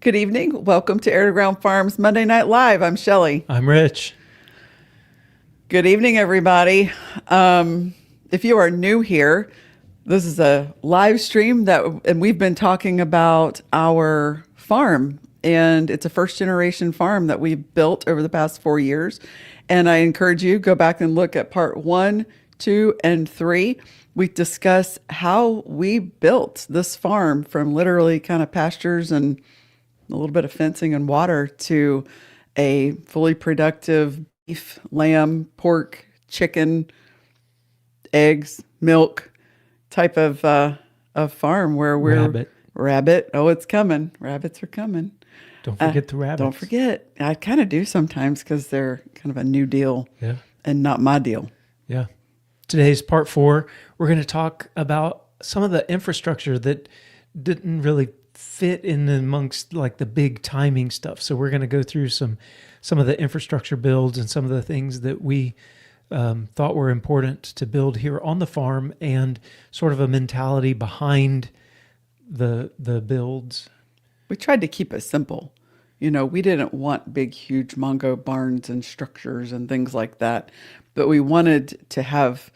Good evening. Welcome to Air2Ground Farms Monday Night Live. I'm Shelley. I'm Rich. Good evening, everybody. If you are new here, this is a live stream and we've been talking about our farm, and it's a first generation farm that we built over the past 4 years. And I encourage you go back and look at part 1, 2, and 3. We discuss how we built this farm from literally kind of pastures and a little bit of fencing and water to a fully productive beef, lamb, pork, chicken, eggs, milk type of farm where we're rabbit. Oh, it's coming. Rabbits are coming. Don't forget the rabbits. Don't forget. I kind of do sometimes because they're kind of a new deal and not my deal. Yeah. Today's part 4. We're going to talk about some of the infrastructure that didn't really fit in amongst like the big timing stuff. So we're going to go through some of the infrastructure builds and some of the things that we thought were important to build here on the farm, and sort of a mentality behind the builds. We tried to keep it simple. You know, we didn't want big, huge Mongo barns and structures and things like that, but we wanted to have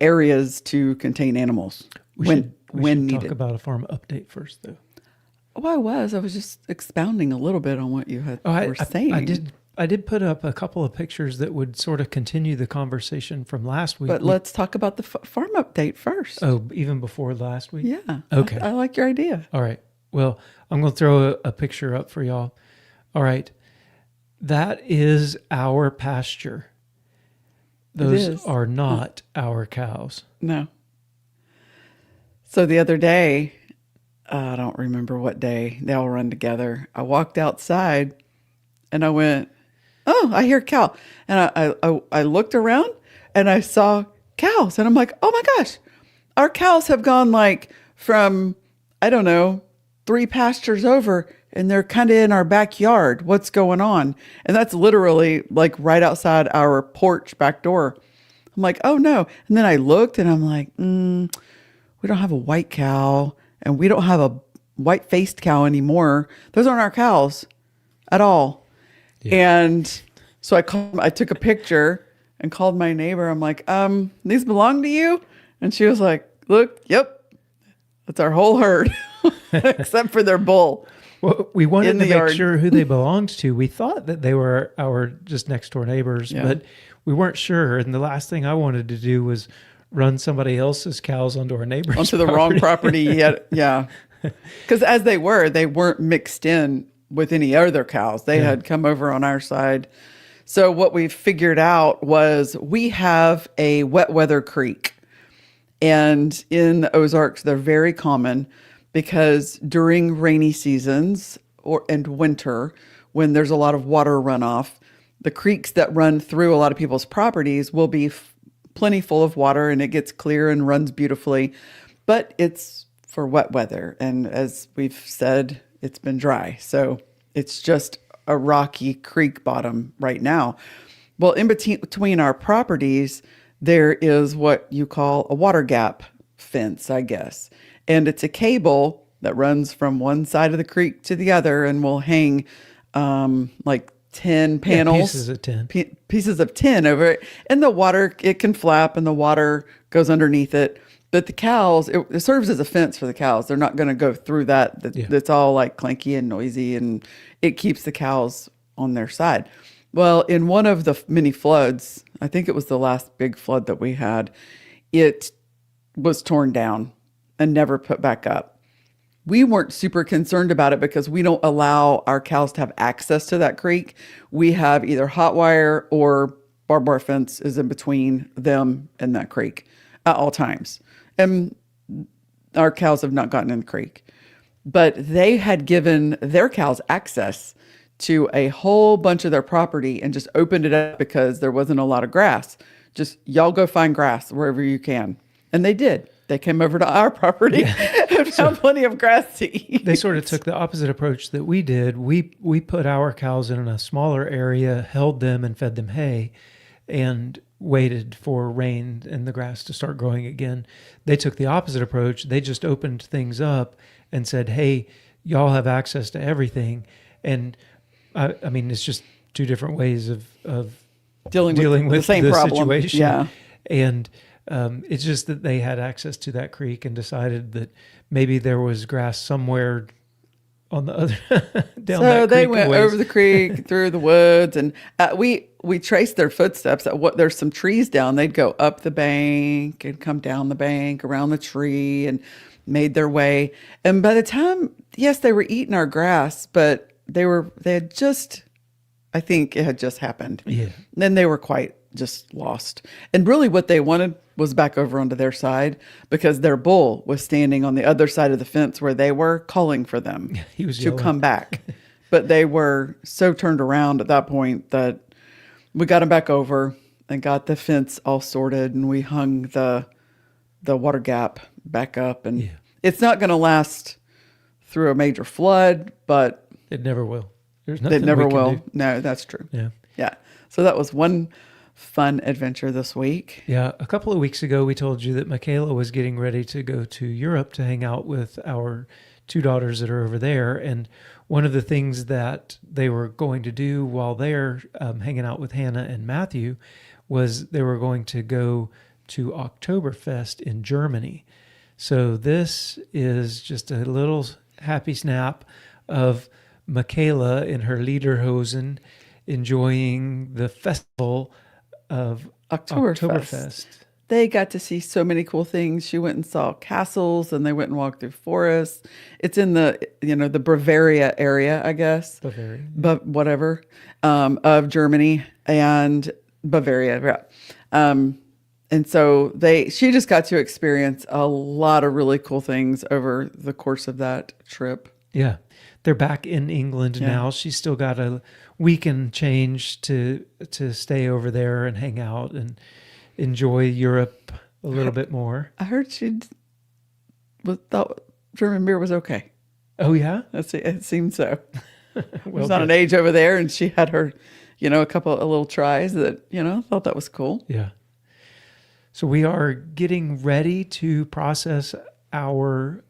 areas to contain animals when needed. Talk about a farm update first, though. Oh, I was just expounding a little bit on what you were saying. I did put up a couple of pictures that would sort of continue the conversation from last week. But let's talk about the farm update first. Oh, even before last week? Yeah. Okay. I like your idea. All right. Well, I'm going to throw a picture up for y'all. All right. That is our pasture. Those are not our cows. No. So the other day, I don't remember what day, they all run together. I walked outside and I went, oh, I hear cow. And I looked around and I saw cows. And I'm like, oh my gosh, our cows have gone like from, I don't know, 3 pastures over, and they're kind of in our backyard. What's going on? And that's literally like right outside our porch back door. I'm like, oh no. And then I looked and I'm like, we don't have a white cow, and we don't have a white-faced cow anymore. Those aren't our cows at all. Yeah. And so I took a picture and called my neighbor. I'm like, these belong to you? And she was like, look, yep, that's our whole herd, except for their bull. Well, we wanted to make sure who they belonged to. We thought that they were our just next door neighbors, but we weren't sure. And the last thing I wanted to do was run somebody else's cows onto our neighbor's onto the wrong property. Yeah. Because as they weren't mixed in with any other cows. They had come over on our side. So what we figured out was we have a wet weather creek. And in the Ozarks, they're very common because during rainy seasons and winter, when there's a lot of water runoff, the creeks that run through a lot of people's properties will be plenty full of water, and it gets clear and runs beautifully, but it's for wet weather. And as we've said, it's been dry. So it's just a rocky creek bottom right now. Well, in between our properties, there is what you call a water gap fence, I guess. And it's a cable that runs from one side of the creek to the other and will hang like 10 panels, pieces of tin over it. And the water, it can flap and the water goes underneath it. But the cows, it serves as a fence for the cows. They're not going to go through that. That's all like clanky and noisy, and it keeps the cows on their side. Well, in one of the many floods, I think it was the last big flood that we had, it was torn down and never put back up. We weren't super concerned about it because we don't allow our cows to have access to that creek. We have either hot wire or barbed wire fence is in between them and that creek at all times. And our cows have not gotten in the creek. But they had given their cows access to a whole bunch of their property and just opened it up because there wasn't a lot of grass. Just y'all go find grass wherever you can. And they did. They came over to our property and found plenty of grass to eat. They sort of took the opposite approach that we did. We put our cows in a smaller area, held them and fed them hay, and waited for rain and the grass to start growing again. They took the opposite approach. They just opened things up and said, hey, y'all have access to everything. And I mean, it's just two different ways of dealing with the same the problem. situation. Yeah. And it's just that they had access to that creek and decided that maybe there was grass somewhere on the other down So that they creek. went over the creek, through the woods, and we traced their footsteps. There's some trees down. They'd go up the bank and come down the bank around the tree and made their way. And by the time, yes, they were eating our grass, but they had just, I think it had just happened. Yeah. And then they were quite just lost. And really what they wanted was back over onto their side because their bull was standing on the other side of the fence where they were calling for them He was to yelling. come back. But they were so turned around at that point that we got them back over and got the fence all sorted, and we hung the water gap back up. And it's not going to last through a major flood, but It never will. There's nothing it never we can will. do. No, that's true. Yeah. Yeah. So that was one fun adventure this week. Yeah. A couple of weeks ago, we told you that Michaela was getting ready to go to Europe to hang out with our two daughters that are over there. And one of the things that they were going to do while they're hanging out with Hannah and Matthew was they were going to go to Oktoberfest in Germany. So this is just a little happy snap of Michaela in her lederhosen enjoying the festival of Oktoberfest. They got to see so many cool things. She went and saw castles, and they went and walked through forests. It's in the Bavaria area, I guess. Bavaria. But whatever, of Germany and Bavaria. Yeah. And so she just got to experience a lot of really cool things over the course of that trip. Yeah. They're back in England now. She's still got a weekend change to stay over there and hang out and enjoy Europe a little bit more. I heard she thought German beer was okay. Oh, yeah? It seemed so. Well, was on an age over there, and she had her, a little tries that, thought that was cool. Yeah. So we are getting ready to process our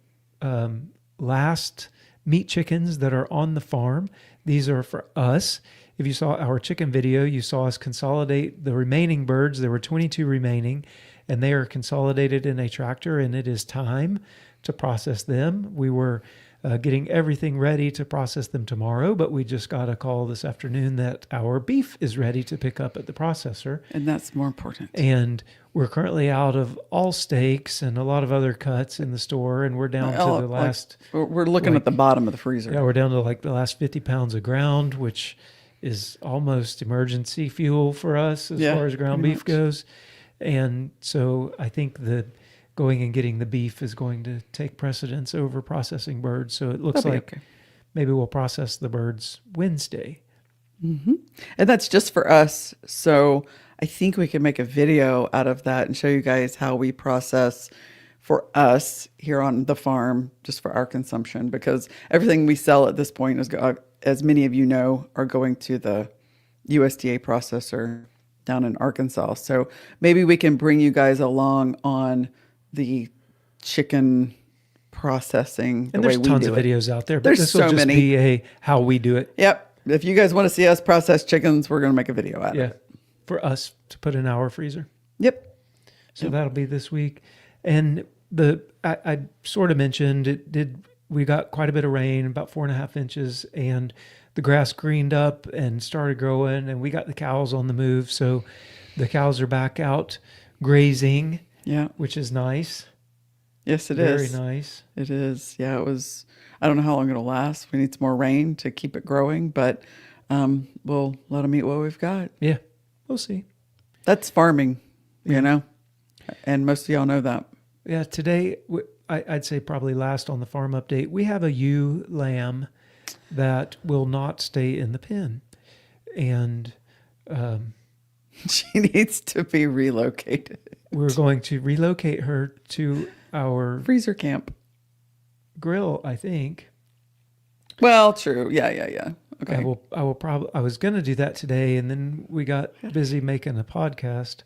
last meat chickens that are on the farm. These are for us. If you saw our chicken video, you saw us consolidate the remaining birds. There were 22 remaining, and they are consolidated in a tractor, and it is time to process them. We were getting everything ready to process them tomorrow, but we just got a call this afternoon that our beef is ready to pick up at the processor. And that's more important. And we're currently out of all steaks and a lot of other cuts in the store, and we're down to the last... We're looking at the bottom of the freezer. Yeah, we're down to the last 50 pounds of ground, which is almost emergency fuel for us as far as ground beef goes. And so I think that going and getting the beef is going to take precedence over processing birds. So it looks like maybe we'll process the birds Wednesday. Mm-hmm. And that's just for us. So I think we can make a video out of that and show you guys how we process for us here on the farm, just for our consumption, because everything we sell at this point is, as many of you know, are going to the USDA processor down in Arkansas. So maybe we can bring you guys along on the chicken processing And the way there's we tons do of it. videos out there, but There's this will so just many. be how we do it. Yep. If you guys want to see us process chickens, we're going to make a video out of it. For us to put in our freezer. Yep. So that'll be this week. And I sort of mentioned we got quite a bit of rain, about 4.5 inches, and the grass greened up and started growing, and we got the cows on the move. So the cows are back out grazing, which is nice. Yes, it is. Very nice. It is. Yeah, it was. I don't know how long it'll last. We need some more rain to keep it growing, but we'll let them eat what we've got. Yeah, we'll see. That's farming, and most of y'all know that. Yeah, today, I'd say probably last on the farm update, we have a ewe lamb that will not stay in the pen. And she needs to be relocated. We're going to relocate her to our freezer camp grill, I think. Well, true. Yeah. Okay. I will probably. I was going to do that today, and then we got busy making a podcast,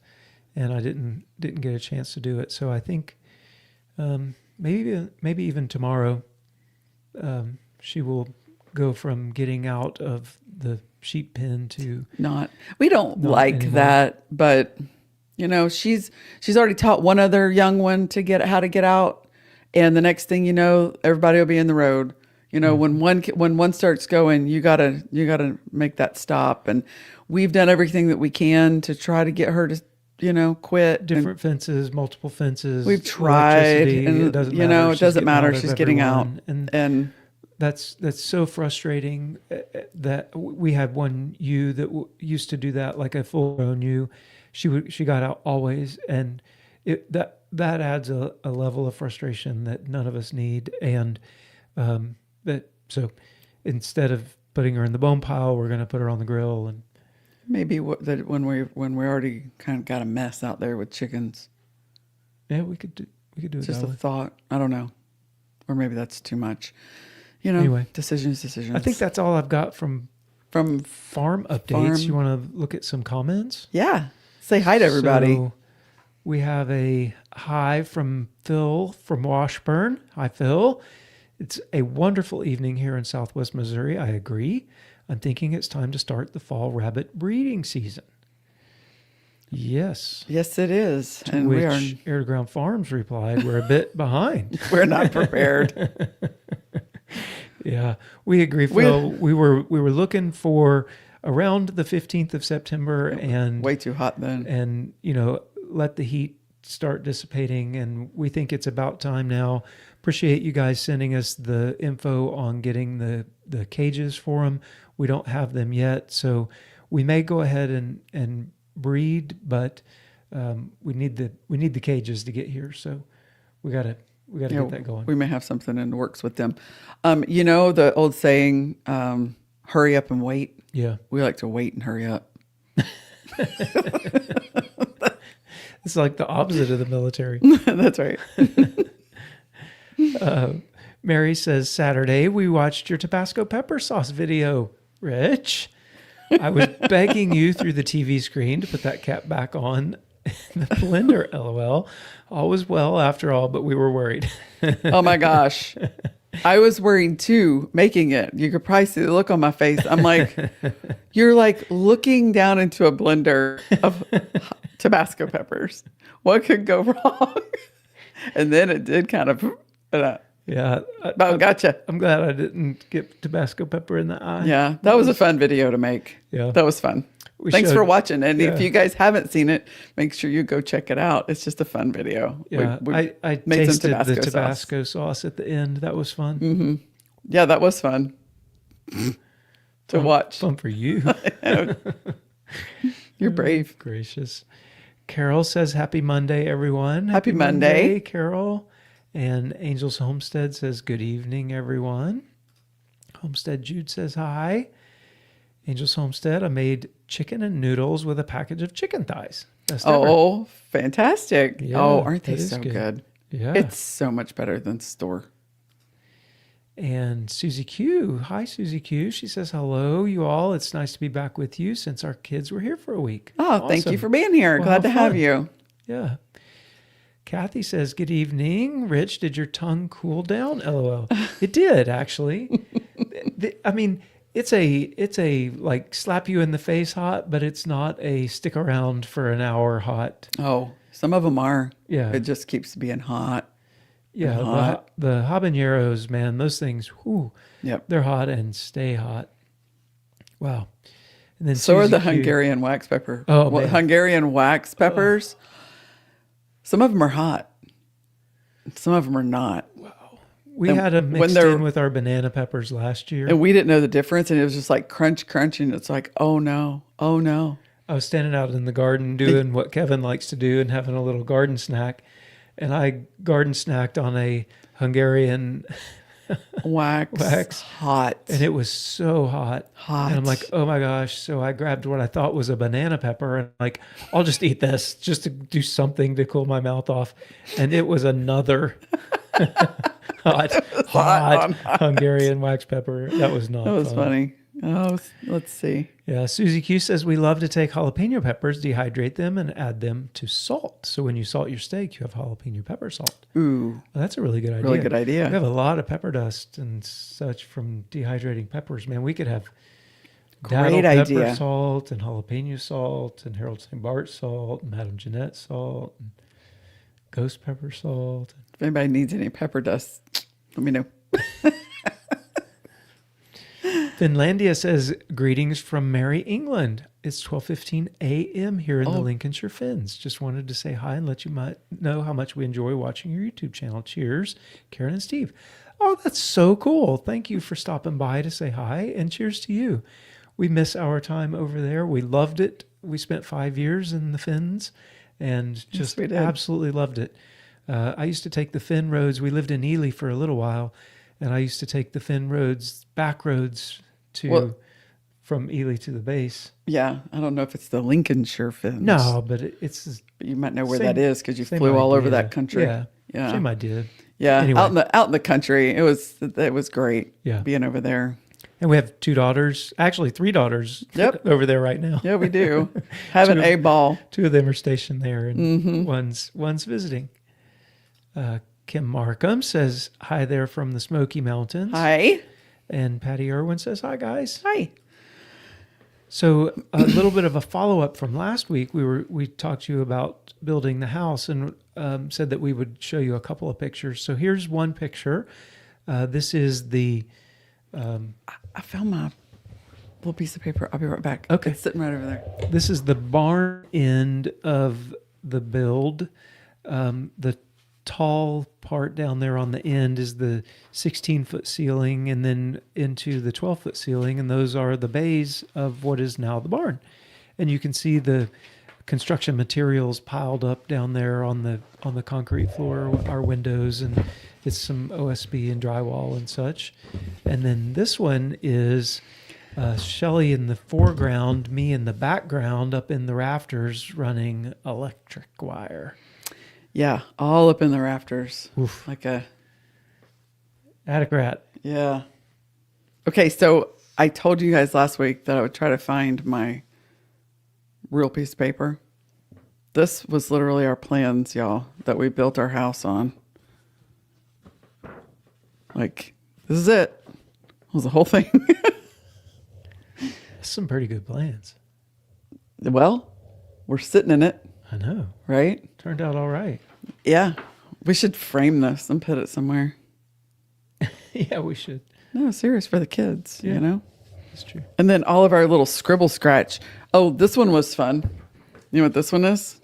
and I didn't get a chance to do it. So I think maybe even tomorrow, she will go from getting out of the sheep pen to we don't not like anymore. that, but she's already taught one other young one how to get out, and the next thing you know, everybody will be in the road. When one starts going, you gotta make that stop. And we've done everything that we can to try to get her to quit. Different fences, multiple fences. We've tried, electricity, and it doesn't matter. it doesn't matter. She's getting out, everyone. and that's so frustrating. That we had one ewe that used to do that, like a full-grown ewe. She got out always, and that adds a level of frustration that none of us need. And so instead of putting her in the bone pile, we're going to put her on the grill. And maybe when we already kind of got a mess out there with chickens. Yeah, we could do it. Just a thought. I don't know, or maybe that's too much. Anyway, decisions. I think that's all I've got from farm updates. You want to look at some comments? Yeah. Say hi to everybody. So we have a hi from Phil from Washburn. Hi, Phil. It's a wonderful evening here in Southwest Missouri. I agree. I'm thinking it's time to start the fall rabbit breeding season. Yes. Yes, it is. To which Air2Ground Farms replied, we're a bit behind. We're not prepared. Yeah, we agree, Phil. We were looking for around the 15th of September, and way too hot then. And let the heat start dissipating, and we think it's about time now. Appreciate you guys sending us the info on getting the cages for them. We don't have them yet, so we may go ahead and breed, but we need the cages to get here. So we gotta get that going. We may have something in the works with them. The old saying, hurry up and wait. Yeah. We like to wait and hurry up. It's like the opposite of the military. That's right. Mary says, Saturday, we watched your Tabasco pepper sauce video. Rich, I was begging you through the TV screen to put that cap back on the blender, LOL. All was well after all, but we were worried. Oh my gosh. I was worried too, making it. You could probably see the look on my face. I'm like, you're like looking down into a blender of Tabasco peppers. What could go wrong? And then it did kind of, yeah. Gotcha. I'm glad I didn't get Tabasco pepper in the eye. Yeah, that was a fun video to make. Yeah. That was fun. Thanks for watching. And if you guys haven't seen it, make sure you go check it out. It's just a fun video. Yeah, I made tasted some the Tabasco sauce at the end. That was fun. Mm-hmm. Yeah, that was fun to watch. Fun for you. You're brave. Gracious. Carol says, happy Monday, everyone. Happy Monday, Carol. And Angels Homestead says, good evening, everyone. Homestead Jude says, hi. Angels Homestead, I made chicken and noodles with a package of chicken thighs. Best ever. Fantastic. Yeah, aren't they that is so good? Yeah. It's so much better than store. And Susie Q. Hi, Susie Q. She says, hello, you all. It's nice to be back with you since our kids were here for a week. Oh, awesome. Thank you for being here. Well, glad to have you. Yeah. Kathy says, good evening. Rich, did your tongue cool down? LOL. It did, actually. It's a like slap you in the face hot, but it's not a stick around for an hour hot. Oh, some of them are. Yeah. It just keeps being hot. Yeah. Hot. The habaneros, man, those things, yep. They're hot and stay hot. Wow. And then so Susie are the Q. Hungarian wax pepper. Oh, man. Hungarian wax peppers. Some of them are hot. Some of them are not. Wow. We had them mixed in with our banana peppers last year. And we didn't know the difference. And it was just like crunch. And it's like, oh no. I was standing out in the garden doing what Kevin likes to do and having a little garden snack. And I garden snacked on a Hungarian wax. Hot. And it was so hot. And I'm like, oh my gosh. So I grabbed what I thought was a banana pepper and like, I'll just eat this just to do something to cool my mouth off. And it was another hot Hungarian wax pepper. That was not That was fun. funny. Oh, let's see. Yeah, Susie Q says we love to take jalapeno peppers, dehydrate them, and add them to salt. So when you salt your steak, you have jalapeno pepper salt. Ooh, Well, that's a really good idea. really good idea. We have a lot of pepper dust and such from dehydrating peppers. Man, we could have Great daddle idea. pepper salt and jalapeno salt and Harold St. Bart salt and Madame Jeanette salt and ghost pepper salt. If anybody needs any pepper dust, let me know. Finlandia says, greetings from Merry England. It's 12:15 a.m. here in the Lincolnshire Fens. Just wanted to say hi and let you know how much we enjoy watching your YouTube channel. Cheers, Karen and Steve. Oh, that's so cool. Thank you for stopping by to say hi, and cheers to you. We miss our time over there. We loved it. We spent 5 years in the Fens and just absolutely loved it. I used to take the Fen roads. We lived in Ely for a little while, and I used to take the Fen roads, back roads from Ely to the base. Yeah, I don't know if it's the Lincolnshire Fens. No, but it's. But you might know where that is because you same flew all over idea. that country. Yeah, same idea. Yeah, Anyway. out in the country, it was great. Yeah. Being over there. And we have 2 daughters, actually 3 daughters. Yep. Over there right now. Yeah, we do. Having a ball. 2 of them are stationed there, and one's visiting. Kim Markham says hi there from the Smoky Mountains. Hi. And Patty Irwin says hi, guys. Hi. So a little bit of a follow-up from last week. We talked to you about building the house and said that we would show you a couple of pictures. So here's one picture. This is the... I found my little piece of paper. I'll be right back. Okay. It's sitting right over there. This is the barn end of the build. The tall part down there on the end is the 16-foot ceiling and then into the 12-foot ceiling, and those are the bays of what is now the barn. And you can see the construction materials piled up down there on the concrete floor, our windows, and it's some OSB and drywall and such. And then this one is Shelley in the foreground, me in the background up in the rafters running electric wire. Yeah, all up in the rafters. Oof. Like a... Attic rat. Yeah. Okay, so I told you guys last week that I would try to find my real piece of paper. This was literally our plans, y'all, that we built our house on. Like, this is it. It was the whole thing. Some pretty good plans. Well, we're sitting in it, I know. right? Turned out all right. Yeah. We should frame this and put it somewhere. Yeah, we should. No, serious, for the kids, Yeah. you know? That's true. And then all of our little scribble scratch. Oh, this one was fun. You know what this one is?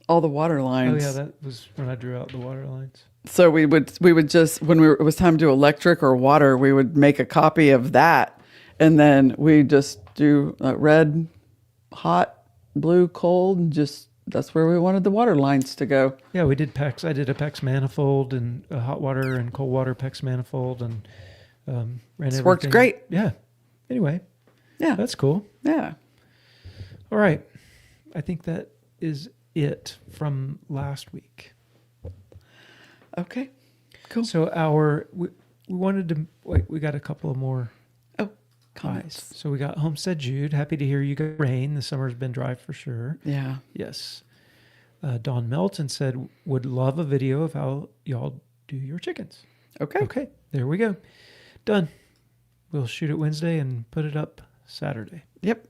All the water Oh, lines. yeah, that was when I drew out the water lines. So we would just, when it was time to do electric or water, we would make a copy of that. And then we just do red, hot, blue, cold, and just, that's where we wanted the water lines to go. Yeah, we did PEX. I did a PEX manifold and a hot water and cold water PEX manifold and ran everything. It's worked great. Yeah. Anyway, Yeah. that's cool. Yeah. All right. I think that is it from last week. Okay. Cool. So we wanted to wait. We got a couple of more Oh, highs. comments. So we got Homestead Jude. Happy to hear you got rain. The summer's been dry for sure. Yeah. Yes. Don Melton said, would love a video of how y'all do your chickens. Okay. Okay, there we go. Done. We'll shoot it Wednesday and put it up Saturday. Yep.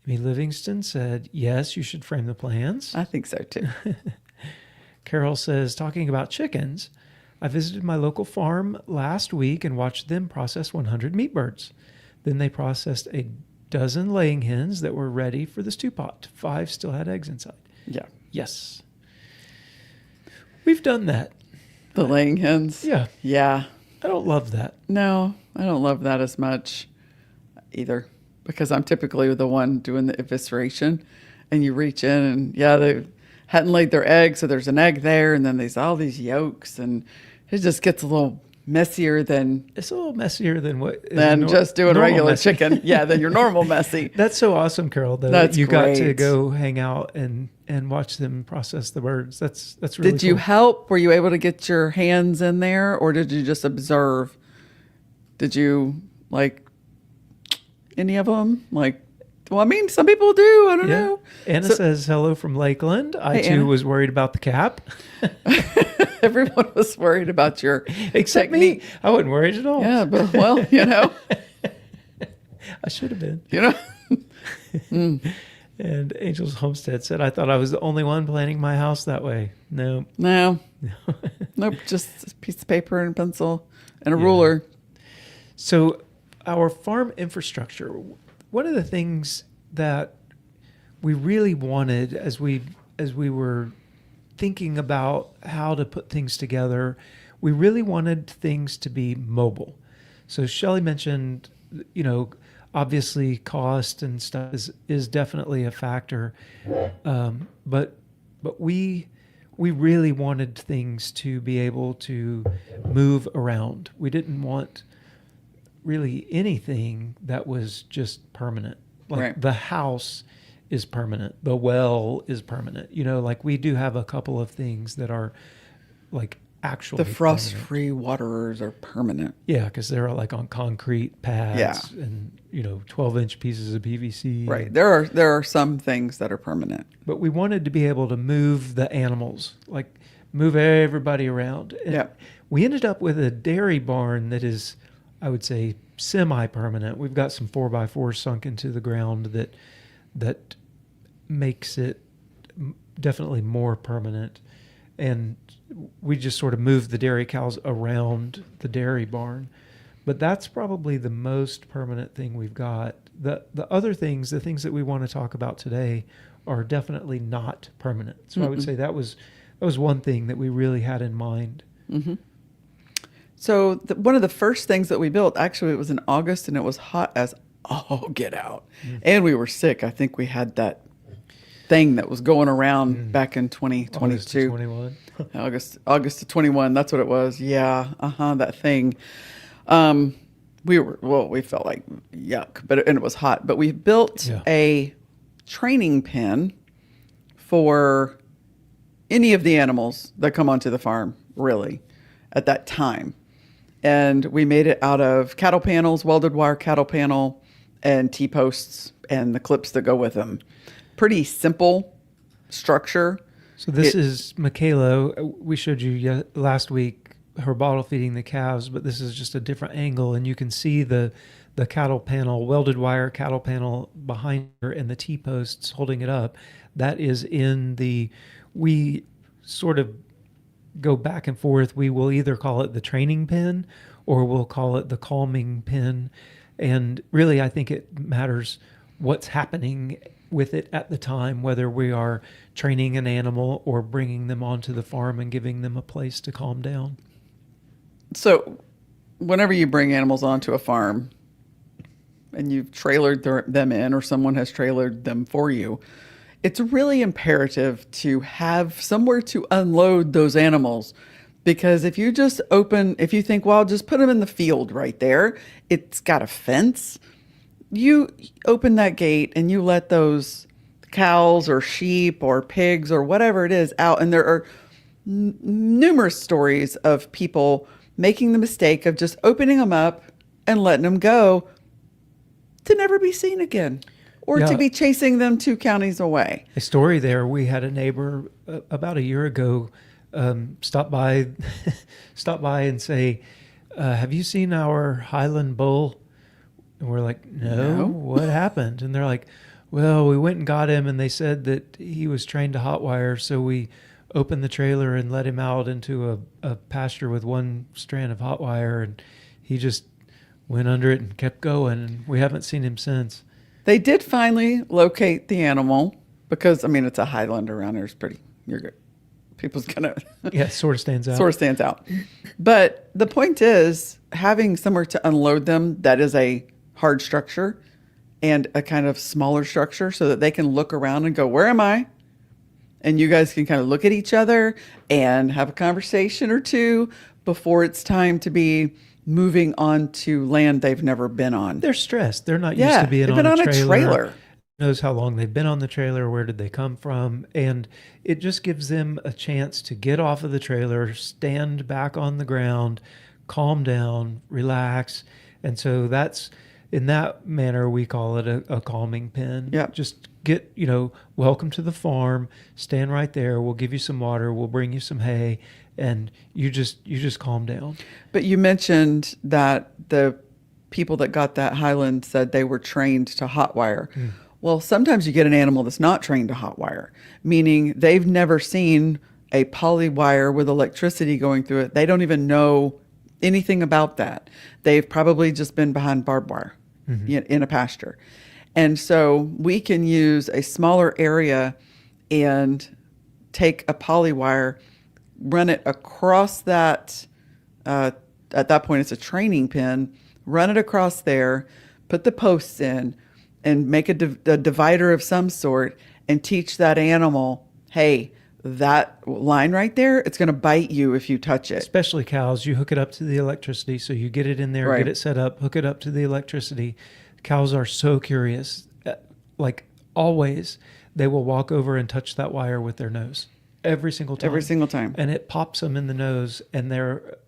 Amy Livingston said, yes, you should frame the plans. I think so too. Carol says, talking about chickens, I visited my local farm last week and watched them process 100 meat birds. Then they processed a dozen laying hens that were ready for the stew pot. 5 still had eggs inside. Yeah. Yes. We've done that. The laying hens. Yeah. Yeah. I don't love that. No, I don't love that as much either, because I'm typically the one doing the evisceration, and you reach in and they hadn't laid their egg, so there's an egg there, and then there's all these yolks, and it just gets a little messier than It's a little messier than what just doing normal regular messy. chicken. Yeah, than your normal messy. That's so awesome, Carol. Though That's you got to great. go hang out and watch them process the birds. That's really Did you cool. help? Were you able to get your hands in there, or did you just observe? Did you like any of them? Like, well, I mean, some people do. I don't know. Anna says hello from Lakeland. I Hey, too Anna. was worried about the cap. Everyone was worried about your Except technique. me. I wasn't worried at all. Yeah, but well, you know, I should have been. you know. And Angel's Homestead said, I thought I was the only one planning my house that way. No. No, nope. Just a piece of paper and a pencil and a ruler. So our farm infrastructure, one of the things that we really wanted as we were thinking about how to put things together, we really wanted things to be mobile. So Shelley mentioned, you know, obviously cost and stuff is definitely a factor. But we really wanted things to be able to move around. We didn't want really anything that was just permanent. Like Right. the house is permanent. The well is permanent. You know, like we do have a couple of things that are like actually The permanent. frost-free waterers are permanent. Yeah, because they're like on concrete pads and, you know, 12-inch pieces of PVC. Right. There are some things that are permanent. But we wanted to be able to move the animals, like move everybody around. And Yeah. we ended up with a dairy barn that is, I would say, semi-permanent. We've got some 4x4 sunk into the ground that makes it definitely more permanent. And we just sort of moved the dairy cows around the dairy barn. But that's probably the most permanent thing we've got. The other things, the things that we want to talk about today, are definitely not permanent. So I would say that was one thing that we really had in mind. Mm-hmm. So one of the first things that we built, actually, it was in August, and it was hot as all get out. And we were sick. I think we had that thing that was going around back in 2022. 21. August of 21. That's what it was. Yeah. That thing. We felt like yuck, and it was hot, but we built a training pen for any of the animals that come onto the farm, really, at that time. And we made it out of cattle panels, welded wire cattle panel, and T-posts and the clips that go with them. Pretty simple structure. So this is Michaela. We showed you last week her bottle feeding the calves, but this is just a different angle, and you can see the cattle panel, welded wire cattle panel behind her, and the T-posts holding it up. That is we sort of go back and forth. We will either call it the training pen or we'll call it the calming pen. And really, I think it matters what's happening with it at the time, whether we are training an animal or bringing them onto the farm and giving them a place to calm down. So whenever you bring animals onto a farm and you've trailered them in, or someone has trailered them for you, it's really imperative to have somewhere to unload those animals. Because if you think, well, just put them in the field right there, it's got a fence. You open that gate and you let those cows or sheep or pigs or whatever it is out. And there are numerous stories of people making the mistake of just opening them up and letting them go to never be seen again, or to be chasing them 2 counties away. A story there, we had a neighbor about a year ago stop by and say, have you seen our Highland bull? And we're like, no, what happened? And they're like, well, we went and got him, and they said that he was trained to hot wire, so we opened the trailer and let him out into a pasture with one strand of hot wire, and he just went under it and kept going, and we haven't seen him since. They did finally locate the animal because, I mean, it's a Highland around there. It's pretty, you're good. People's gonna... Yeah, it sort of stands out. Sort of stands out. But the point is, having somewhere to unload them that is a hard structure and a kind of smaller structure so that they can look around and go, where am I? And you guys can kind of look at each other and have a conversation or two before it's time to be moving on to land they've never been on. They're stressed. They're not used to being they've on been a trailer. trailer. Knows how long they've been on the trailer, where did they come from, and it just gives them a chance to get off of the trailer, stand back on the ground, calm down, relax, And so that's, in that manner, we call it a calming pen. Yeah. Just get, welcome to the farm, stand right there. We'll give you some water. We'll bring you some hay, and you just calm down. But you mentioned that the people that got that Highland said they were trained to hot wire. Well, sometimes you get an animal that's not trained to hot wire, meaning they've never seen a poly wire with electricity going through it. They don't even know anything about that. They've probably just been behind barbed wire in a pasture. And so we can use a smaller area and take a poly wire, run it across that, at that point it's a training pin, run it across there, put the posts in, and make a divider of some sort and teach that animal, hey, that line right there, it's going to bite you if you touch it. Especially cows, you hook it up to the electricity. So you get it in there, Right. get it set up, hook it up to the electricity. Cows are so curious. Like always, they will walk over and touch that wire with their nose every single time. Every single time. And it pops them in the nose, and they're,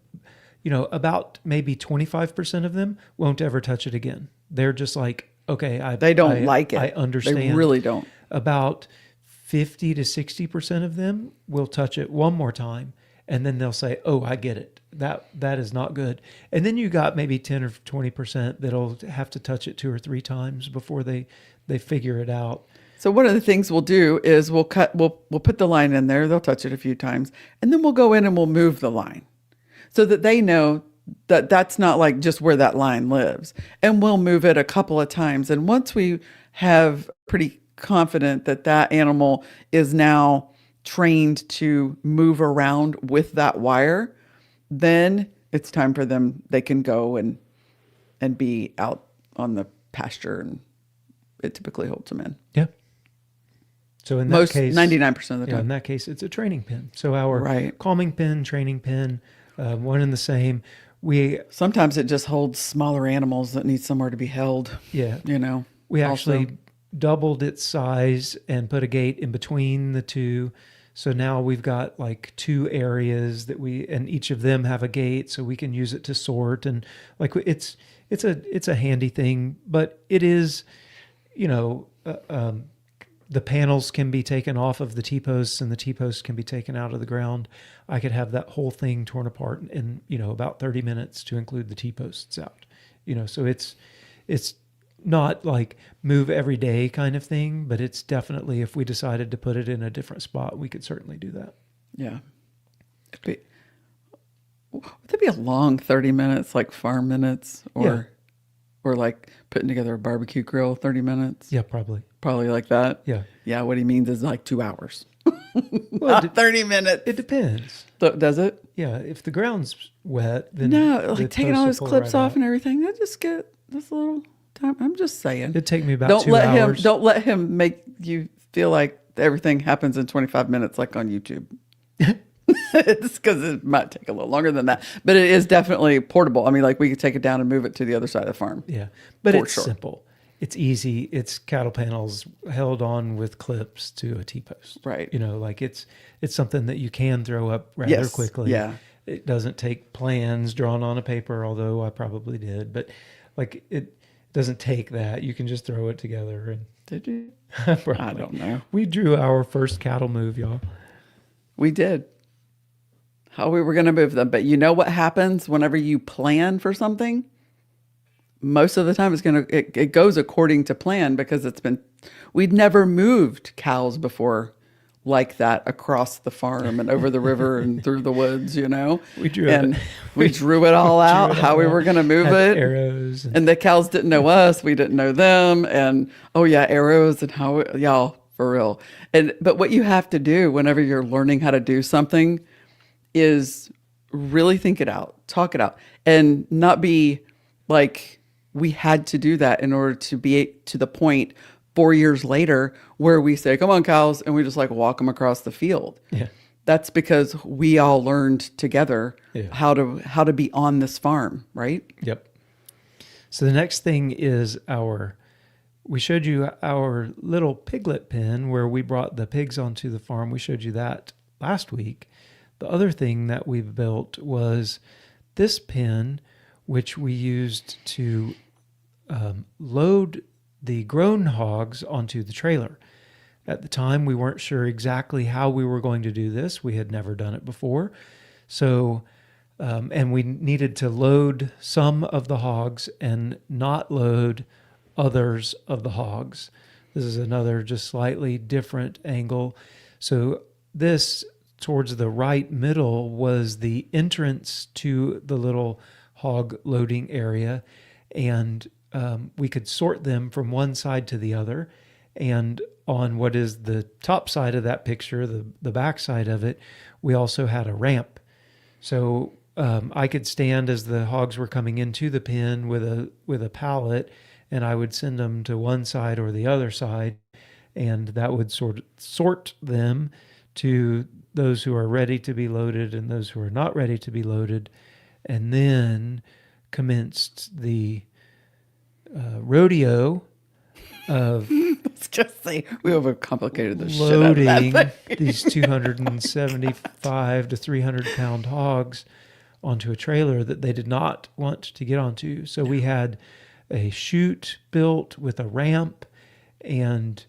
about maybe 25% of them won't ever touch it again. They're just like, okay, They don't like it. I understand. They really don't. About 50 to 60% of them will touch it one more time, and then they'll say, oh, I get it. That is not good. And then you got maybe 10 or 20% that'll have to touch it 2 or 3 times before they figure it out. So one of the things we'll do is we'll put the line in there. They'll touch it a few times, and then we'll go in and we'll move the line so that they know that that's not like just where that line lives. And we'll move it a couple of times. And once we have pretty confident that that animal is now trained to move around with that wire, then it's time for them. They can go and be out on the pasture, and it typically holds them in. Yeah. So in that case, 99% of the yeah, time. in that case, it's a training pin. So our Right. calming pin, training pin, one and the same. Sometimes it just holds smaller animals that need somewhere to be held. Yeah. We also. actually doubled its size and put a gate in between the two. So now we've got like 2 areas and each of them have a gate, so we can use it to sort, and like it's a handy thing, but it is, the panels can be taken off of the T-posts, and the T-posts can be taken out of the ground. I could have that whole thing torn apart in, about 30 minutes to include the T-posts out. So it's not like move every day kind of thing, but it's definitely, if we decided to put it in a different spot, we could certainly do that. Yeah. Would that be a long 30 minutes, like farm minutes, or like putting together a barbecue grill 30 minutes? Yeah, probably. Probably like that. Yeah. Yeah. What he means is like 2 hours. Well, Not 30 minutes. It depends. Does it? Yeah, if the ground's wet, then No, the like taking posts all will his pull clips right off out. and everything. That just get this little time. I'm just saying. It'd take me about Don't 2 let hours. Don't let him make you feel like everything happens in 25 minutes, like on YouTube. It's because it might take a little longer than that, but it is definitely portable. I mean, like we could take it down and move it to the other side of the farm. Yeah, but For it's sure. simple. It's easy. It's cattle panels held on with clips to a T-post. Right. Like it's something that you can throw up rather quickly. Yeah. It doesn't take plans drawn on a paper, although I probably did. But like it doesn't take that. You can just throw it together. And Did you? probably. I don't know. We drew our first cattle move, y'all. We did. How we were going to move them. But you know what happens whenever you plan for something? Most of the time it goes according to plan, because we'd never moved cows before like that across the farm and over the river and through the woods, We drew we drew it all out, how we were going to move Had it. arrows. And the cows didn't know us, we didn't know them. And arrows and y'all, for real. But what you have to do whenever you're learning how to do something is really think it out, talk it out, and not be like, we had to do that in order to be to the point 4 years later where we say, come on, cows, and we just like walk them across the field. Yeah. That's because we all learned together Yeah. how to be on this farm, right? Yep. So the next thing is we showed you our little piglet pen where we brought the pigs onto the farm. We showed you that last week. The other thing that we built was this pen which we used to load the grown hogs onto the trailer. At the time, we weren't sure exactly how we were going to do this. We had never done it before. So, and we needed to load some of the hogs and not load others of the hogs. This is another just slightly different angle. So this, towards the right middle, was the entrance to the little hog loading area. And we could sort them from one side to the other. And on what is the top side of that picture, the back side of it, we also had a ramp. So I could stand as the hogs were coming into the pen with a pallet, and I would send them to one side or the other side, and that would sort them to those who are ready to be loaded and those who are not ready to be loaded, and then commenced the rodeo of Let's just say we overcomplicated the shit out of loading that thing. these 275 to 300 pound hogs onto a trailer that they did not want to get onto. So we had a chute built with a ramp and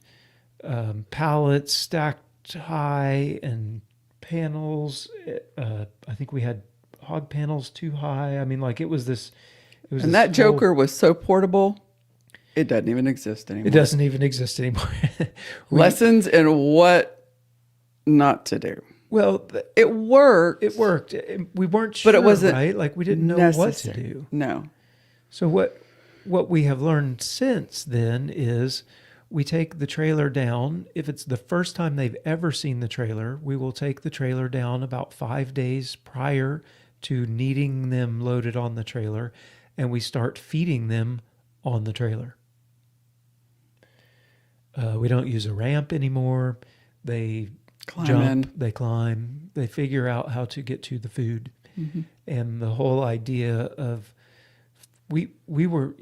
pallets stacked high and panels. I think we had hog panels too high. I mean, like it was this And that Joker was so portable, it doesn't even exist anymore. It doesn't even exist anymore. Lessons in what not to do. Well, It worked. it worked. We weren't sure, But it wasn't right? Like we didn't know necessary. what to do. No. So what we have learned since then is we take the trailer down. If it's the first time they've ever seen the trailer, we will take the trailer down about 5 days prior to needing them loaded on the trailer, and we start feeding them on the trailer. We don't use a ramp anymore. They Climb jump, in. they climb, they figure out how to get to the food. Mm-hmm. And the whole idea of we were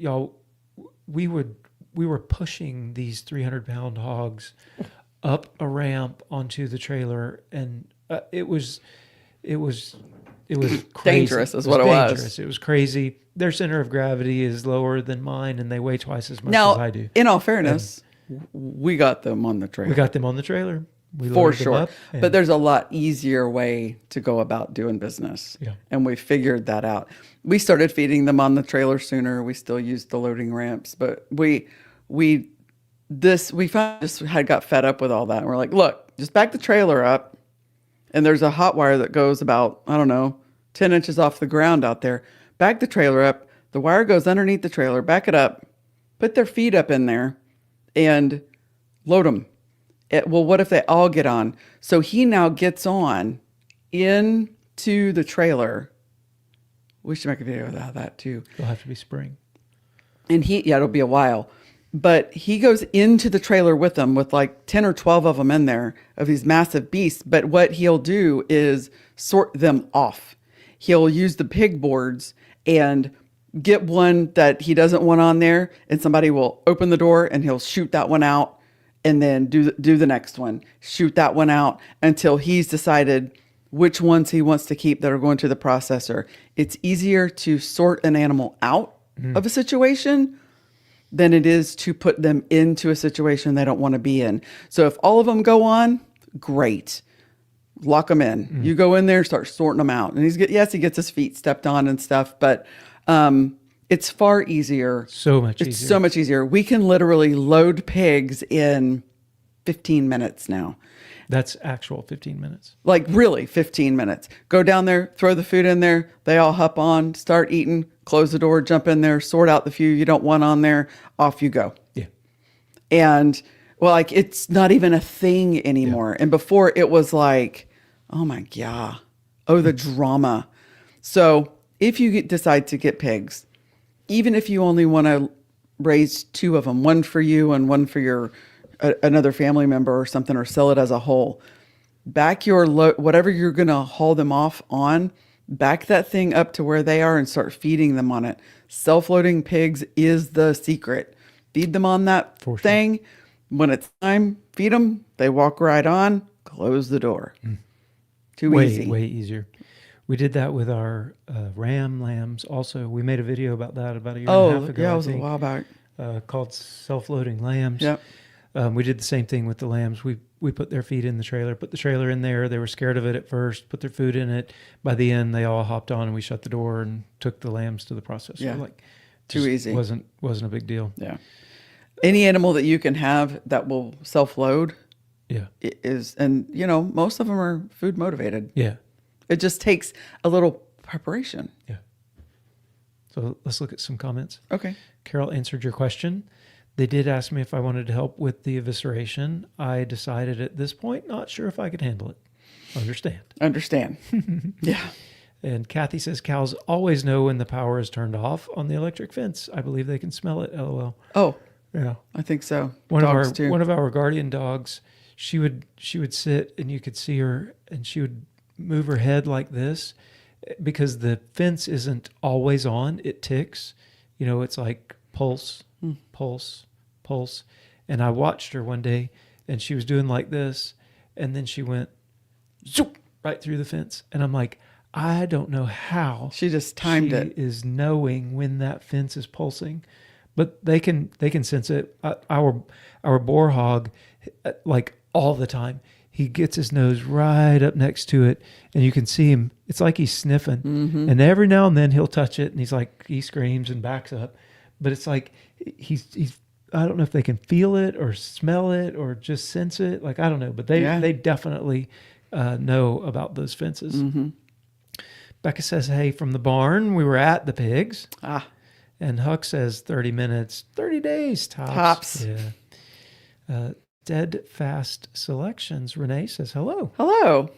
pushing these 300-pound hogs up a ramp onto the trailer, and it was crazy. Dangerous is what it was. Dangerous. It was crazy. Their center of gravity is lower than mine, and they weigh twice as much Now, as I do. in all fairness, we got them on the trailer. We got them on the trailer. We for loaded them sure. up, and But there's a lot easier way to go about doing business. Yeah. And we figured that out. We started feeding them on the trailer sooner. We still used the loading ramps, but we just had got fed up with all that. And we're like, look, just back the trailer up. And there's a hot wire that goes about, 10 inches off the ground out there. Back the trailer up. The wire goes underneath the trailer. Back it up. Put their feet up in there and load them. Well, what if they all get on? So he now gets on into the trailer. We should make a video about that too. it'll have to be spring. And it'll be a while. But he goes into the trailer with them, with like 10 or 12 of them in there, of these massive beasts. But what he'll do is sort them off. He'll use the pig boards and get one that he doesn't want on there, and somebody will open the door and he'll shoot that one out, and then do the next one, shoot that one out until he's decided which ones he wants to keep that are going to the processor. It's easier to sort an animal out of a situation than it is to put them into a situation they don't want to be in. So if all of them go on, great. Lock them in. You go in there, start sorting them out. And he gets his feet stepped on and stuff, but it's far easier. So much easier. It's so much easier. We can literally load pigs in 15 minutes now. That's actual 15 minutes. Like really 15 minutes. Go down there, throw the food in there. They all hop on, start eating, close the door, jump in there, sort out the few you don't want on there. Off you go. Yeah. And like, it's not even a thing anymore. And before it was like, oh my God. Oh, the drama. So if you decide to get pigs, even if you only want to raise 2 of them, one for you and one for your another family member or something, or sell it as a whole, back your whatever you're going to haul them off on, back that thing up to where they are and start feeding them on it. Self-loading pigs is the secret. Feed them on that thing. When it's time, feed them. They walk right on, close the door. Too easy. Way easier. We did that with our ram lambs also. We made a video about that about a year and a Oh, half ago, yeah, it I was a think, while back. called self-loading lambs. Yep. We did the same thing with the lambs. We put their feed in the trailer, put the trailer in there. They were scared of it at first, put their food in it. By the end, they all hopped on and we shut the door and took the lambs to the processor. Yeah. Like, Too just easy. Wasn't a big deal. Yeah. Any animal that you can have that will self-load Yeah. is, and most of them are food motivated. Yeah. It just takes a little preparation. Yeah. So let's look at some comments. Okay. Carol answered your question. They did ask me if I wanted to help with the evisceration. I decided at this point, not sure if I could handle it. Understand. Yeah. And Kathy says cows always know when the power is turned off on the electric fence. I believe they can smell it. LOL. Oh, Yeah. I think so. One Dogs too. of our guardian dogs, she would sit and you could see her and she would move her head like this because the fence isn't always on. It ticks. It's like pulse, pulse, pulse. And I watched her one day and she was doing like this and then she went zoop, right through the fence. And I'm like, I don't know how She just timed it. She is knowing when that fence is pulsing. But they can sense it. Our boar hog, like all the time, he gets his nose right up next to it, and you can see him. It's like he's sniffing, and every now and then he'll touch it, and he screams and backs up. But it's like he's. I don't know if they can feel it or smell it or just sense it. Like I don't know, but they definitely know about those fences. Mm-hmm. Becca says, "Hey, from the barn, we were at the pigs." Ah. And Huck says 30 minutes, 30 days tops. Tops. Yeah. Steadfast Selections. Renee says hello. Hello.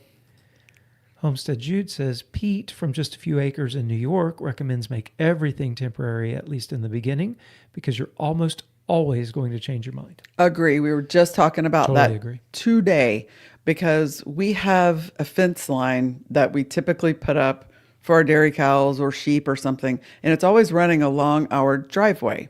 Homestead Jude says Pete from Just a Few Acres in New York recommends make everything temporary, at least in the beginning, because you're almost always going to change your mind. Agree. We were just talking about Totally that agree. today because we have a fence line that we typically put up for our dairy cows or sheep or something. And it's always running along our driveway.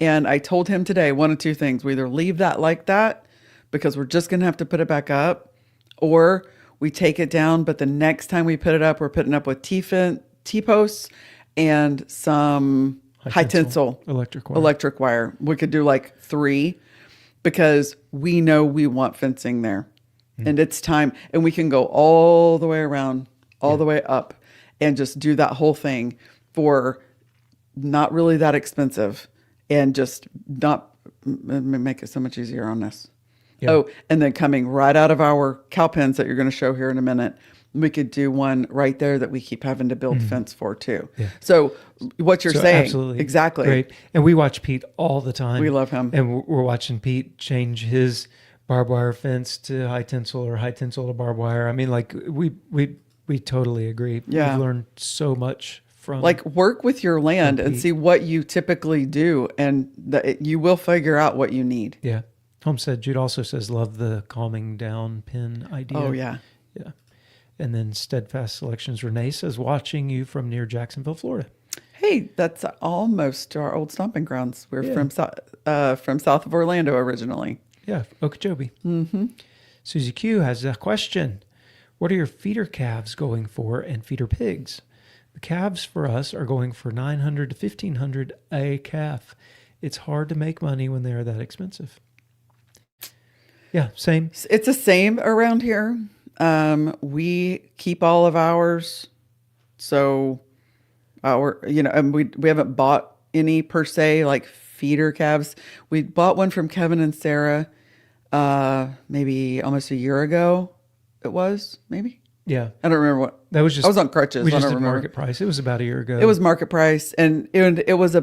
And I told him today, one of two things. We either leave that like that because we're just going to have to put it back up, or we take it down. But the next time we put it up, we're putting up with T-posts and some high tensile electric wire. We could do like 3 because we know we want fencing there. And it's time. And we can go all the way around, all the way up, and just do that whole thing for not really that expensive and just not make it so much easier on us. Yeah. Oh, and then coming right out of our cow pens that you're going to show here in a minute, we could do one right there that we keep having to build fence for too. Yeah. So what you're saying, absolutely. Exactly. Great. And we watch Pete all the time. We love him. And we're watching Pete change his barbed wire fence to high tensile or high tensile to barbed wire. I mean, like we totally agree. Yeah. We've learned so much from work with your land and see what you typically do, and you will figure out what you need. Yeah. Homestead Jude also says, love the calming down pin idea. Oh, yeah. Yeah. And then Steadfast Selections Renee says, watching you from near Jacksonville, Florida. Hey, that's almost our old stomping grounds. We're from south of Orlando originally. Yeah, Okeechobee. Mm-hmm. Susie Q has a question. What are your feeder calves going for and feeder pigs? The calves for us are going for $900 to $1,500 a calf. It's hard to make money when they are that expensive. Yeah, same. It's the same around here. We keep all of ours. So and we haven't bought any per se, like feeder calves. We bought one from Kevin and Sarah, maybe almost a year ago. It was maybe. Yeah. I don't remember what. That was just. I was on crutches. We I just don't did remember. market price. It was about a year ago. It was market price, and it was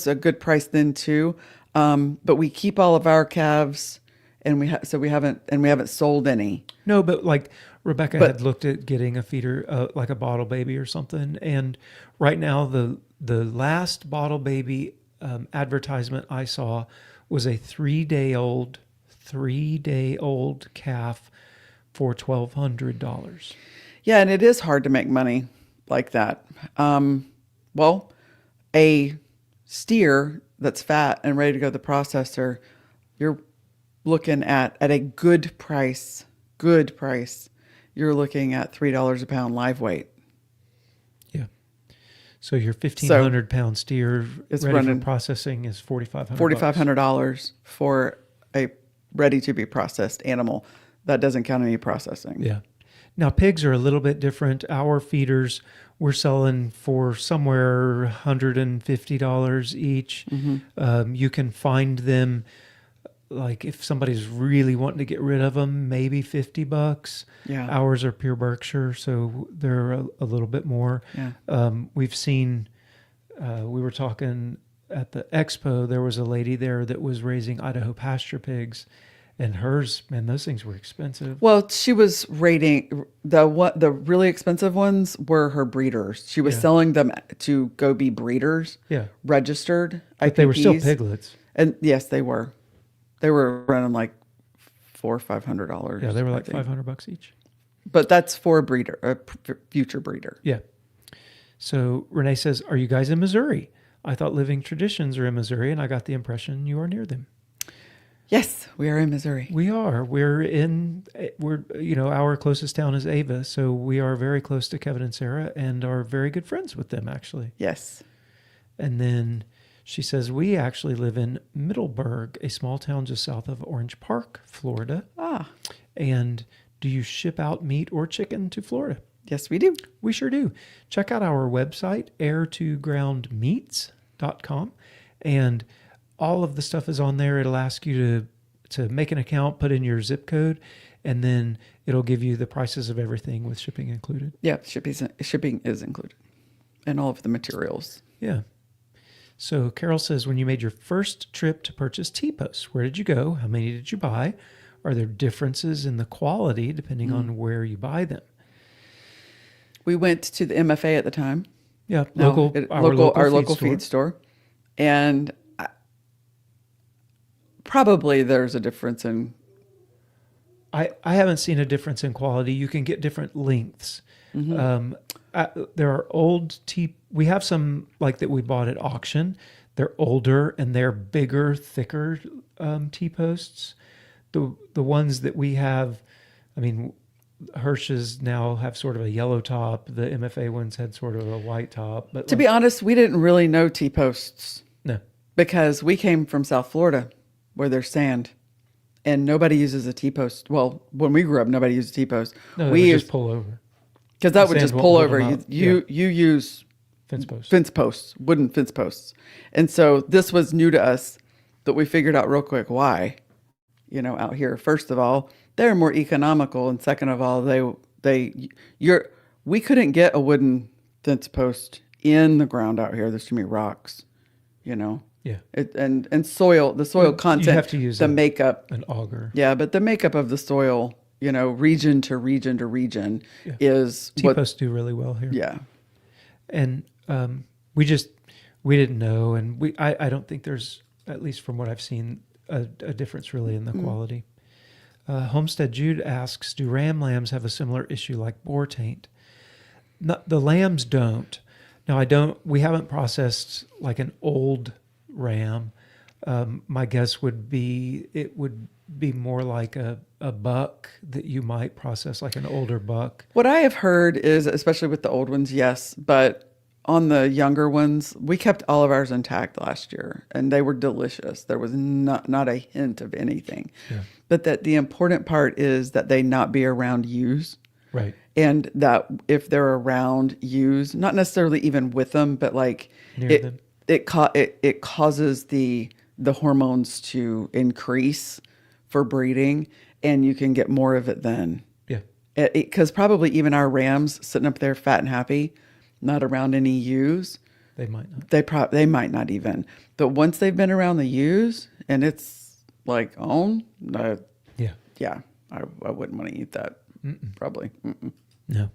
a good price then too. But we keep all of our calves, and we haven't sold any. No, but like Rebecca had looked at getting a feeder, like a bottle baby or something, and right now the last bottle baby advertisement I saw was a 3-day-old calf for $1,200. Yeah, and it is hard to make money like that. Well, a steer that's fat and ready to go to the processor, you're looking at a good price. you're looking at $3 a pound live weight. Yeah. So your 1,500 pound steer It's ready running for processing is $4,500. $4,500 for a ready to be processed animal. That doesn't count any processing. Yeah. Now pigs are a little bit different. Our feeders we're selling for somewhere $150 each. You can find them, like if somebody's really wanting to get rid of them, maybe $50. Yeah. Ours are pure Berkshire, so they're a little bit more. Yeah. We've seen, we were talking at the expo, there was a lady there that was raising Idaho pasture pigs, and hers, man, those things were expensive. Well, she was rating the really expensive ones were her breeders. She was selling them to go be breeders. Yeah. Registered. But they were still piglets. And yes, they were. They were running like $400 or $500. Yeah, they were like $500 each. But that's for a breeder, a future breeder. Yeah. So Renee says, "Are you guys in Missouri? I thought Living Traditions are in Missouri, and I got the impression you are near them." Yes, we are in Missouri. We are. We're our closest town is Ava, so we are very close to Kevin and Sarah and are very good friends with them, actually. Yes. And then she says, we actually live in Middleburg, a small town just south of Orange Park, Florida. Ah. And do you ship out meat or chicken to Florida? Yes, we do. We sure do. Check out our website, air2groundmeats.com, and all of the stuff is on there. It'll ask you to make an account, put in your zip code, and then it'll give you the prices of everything with shipping included. Yeah, shipping is included, and all of the materials. Yeah. So Carol says, when you made your first trip to purchase T-posts, where did you go? How many did you buy? Are there differences in the quality depending on where you buy them? We went to the MFA at the time. Yeah, our local feed store. And probably there's a difference in... I haven't seen a difference in quality. You can get different lengths. There are old we have some like that we bought at auction. They're older and they're bigger, thicker T-posts. The ones that we have, I mean, Hirsch's now have sort of a yellow top. The MFA ones had sort of a white top. But to be honest, we didn't really know T-posts. No. Because we came from South Florida where there's sand. And nobody uses a T-post. Well, when we grew up, nobody used a T-post. No, we just pull over. Because that would just pull over. You use fence posts, wooden fence posts. And so this was new to us, that we figured out real quick why. Out here, first of all, they're more economical, and second of all, we couldn't get a wooden fence post in the ground out here. There's too many rocks, Yeah. And soil, the soil content. You have to use the makeup, an auger. Yeah, but the makeup of the soil, region to region to region is T-posts do really well here. Yeah. And we didn't know, and I don't think there's, at least from what I've seen, a difference really in the quality. Homestead Jude asks, do ram lambs have a similar issue like boar taint? No, the lambs don't. Now we haven't processed like an old ram. My guess would be it would be more like a buck that you might process, like an older buck. What I have heard is, especially with the old ones, yes, but on the younger ones, we kept all of ours intact last year, and they were delicious. There was not a hint of anything. Yeah. But that the important part is that they not be around ewes. Right. And that if they're around ewes, not necessarily even with them, but like near them. It causes the hormones to increase for breeding, and you can get more of it then. Yeah. Because probably even our rams sitting up there fat and happy, not around any ewes. They might not. They might not even. But once they've been around the ewes, and it's like I wouldn't want to eat that. Probably. No.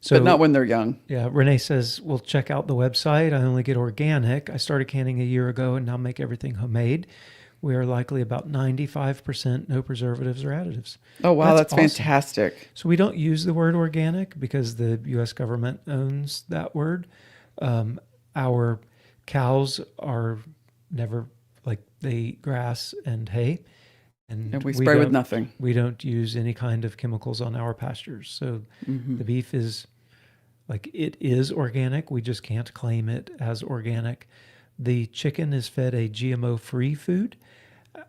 So, but not when they're young. Yeah. Renee says, well, check out the website. I only get organic. I started canning a year ago and now make everything homemade. We are likely about 95% no preservatives or additives. Oh, wow. That's awesome. Fantastic. So we don't use the word organic because the U.S. government owns that word. Our cows are never, like, they eat grass and hay. And we spray with don't- nothing. We don't use any kind of chemicals on our pastures. So the beef is like, it is organic. We just can't claim it as organic. The chicken is fed a GMO-free food.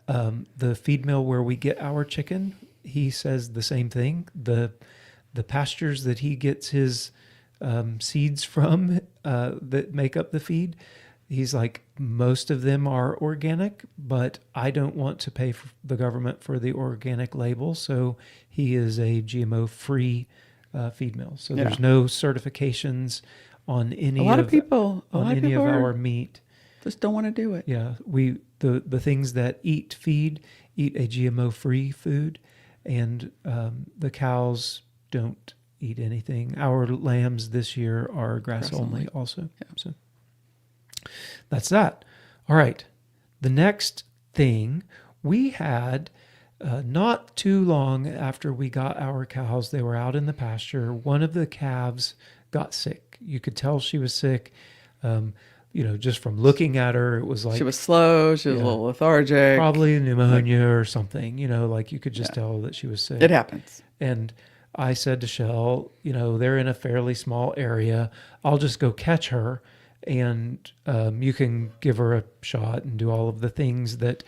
The feed mill where we get our chicken, he says the same thing. The pastures that he gets his seeds from that make up the feed, he's like, most of them are organic, but I don't want to pay for the government for the organic label. So he is a GMO-free feed mill. So there's no certifications on any A lot of people our meat. just don't want to do it. Yeah, the things that eat feed eat a GMO-free food, and the cows don't eat anything. Our lambs this year are grass only also. Yeah. So that's that. All right. The next thing we had, not too long after we got our cows, they were out in the pasture. One of the calves got sick. You could tell she was sick. Just from looking at her, it was like She was slow. She was a little lethargic. probably pneumonia or something, like you could just tell that she was sick. It happens. And I said to Shell, they're in a fairly small area. I'll just go catch her, and you can give her a shot and do all of the things that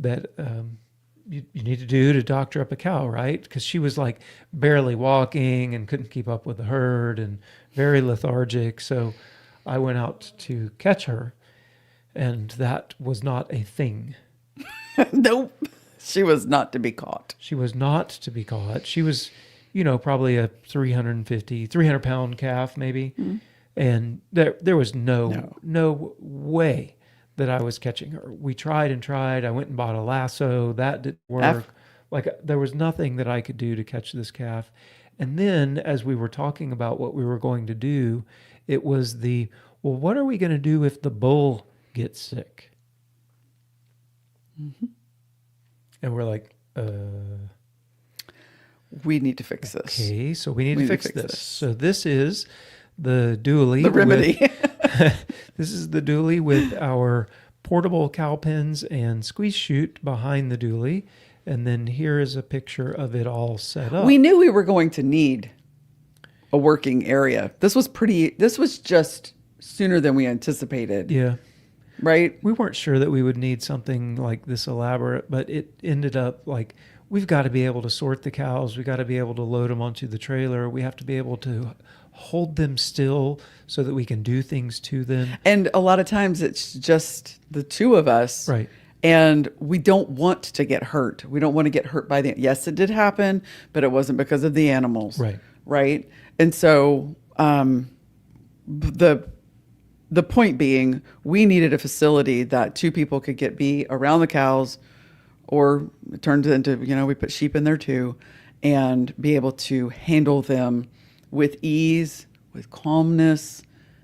you need to do to doctor up a cow, right? Because she was like barely walking and couldn't keep up with the herd and very lethargic. So I went out to catch her, and that was not a thing. Nope. She was not to be caught. She was not to be caught. She was, probably a 300 pound calf maybe. Mm-hmm. And there was no way that I was catching her. We tried and tried. I went and bought a lasso. That didn't work. There was nothing that I could do to catch this calf. And then as we were talking about what we were going to do, it was what are we going to do if the bull gets sick? Mm-hmm. And we're like, we need to fix this. Okay, so we need to fix this. So this is the dually. The remedy. This is the dually with our portable cow pens and squeeze chute behind the dually. And then here is a picture of it all set up. We knew we were going to need a working area. This was just sooner than we anticipated. Yeah. Right? We weren't sure that we would need something like this elaborate, but it ended up like, we've got to be able to sort the cows. We got to be able to load them onto the trailer. We have to be able to hold them still so that we can do things to them. And a lot of times it's just the two of us. Right. And we don't want to get hurt. We don't want to get hurt by yes, it did happen, but it wasn't because of the animals. Right. Right. And so the point being, we needed a facility that two people could be around the cows, or it turned into, we put sheep in there too, and be able to handle them with ease, with calmness,